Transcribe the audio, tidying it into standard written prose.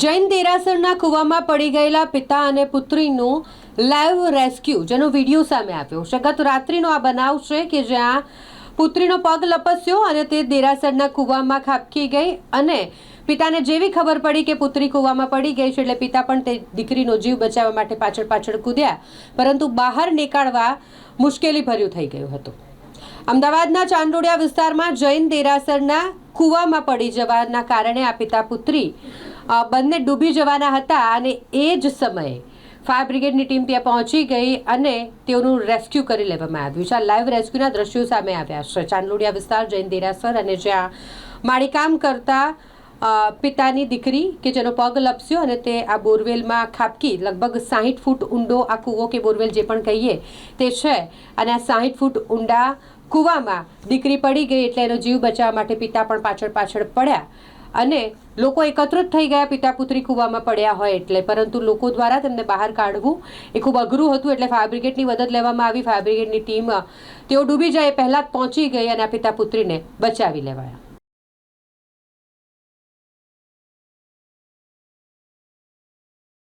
જૈન દેરાસરના કૂવામાં પડી ગયેલા પિતા અને પુત્રીનું લાઈવ રેસ્ક્યુ, જેનો વિડીયો સામે આવ્યો છે. ગત રાત્રિનો આ બનાવ છે કે જ્યાં પુત્રીનો પગ લપસ્યો અને તે દેરાસરના કૂવામાં ખાબકી ગઈ અને પિતાને જેવી ખબર પડી કે પુત્રી કૂવામાં પડી ગઈ છે એટલે પિતા પણ તે દીકરીનો જીવ બચાવવા માટે પાછળ કૂદ્યા, પરંતુ બહાર નીકાળવા મુશ્કેલી ભર્યું થઈ ગયું હતું. અમદાવાદના ચાંદોડિયા વિસ્તારમાં જૈન દેરાસરના કૂવામાં પડી જવાના કારણે આ પિતા પુત્રી બંને ડૂબી જવાના હતા અને એ જ સમયે ફાયર બ્રિગેડની ટીમ ત્યાં પહોંચી ગઈ અને તેઓનું રેસ્ક્યુ કરી લેવામાં આવ્યું છે. આ લાઈવ રેસ્ક્યુના દ્રશ્યો સામે આવ્યા છે. ચાંદોડિયા વિસ્તાર જૈન દેરાસર અને જ્યાં માળીકામ કરતા પિતાની દીકરી કે જેનો પગ લપસ્યો અને તે આ બોરવેલમાં ખાબકી, લગભગ 60 ફૂટ ઊંડો આ કૂવો કે બોરવેલ જે પણ કહીએ તે છે અને આ 60 ફૂટ ઊંડા કૂવામાં દીકરી પડી ગઈ એટલે એનો જીવ બચાવવા માટે પિતા પણ પાછળ પડ્યા અને લોકો એકત્રિત થઈ ગયા પિતા પુત્રી કૂવામાં પડ્યા હોય એટલે, પરંતુ લોકો દ્વારા તેમને બહાર કાઢવું એ ખૂબ અઘરું હતું એટલે ફાયર બ્રિગેડની મદદ લેવામાં આવી. ફાયર બ્રિગેડની ટીમ તેઓ ડૂબી જાય પહેલાં જ પહોંચી ગઈ અને આ પિતા પુત્રીને બચાવી લેવાયા.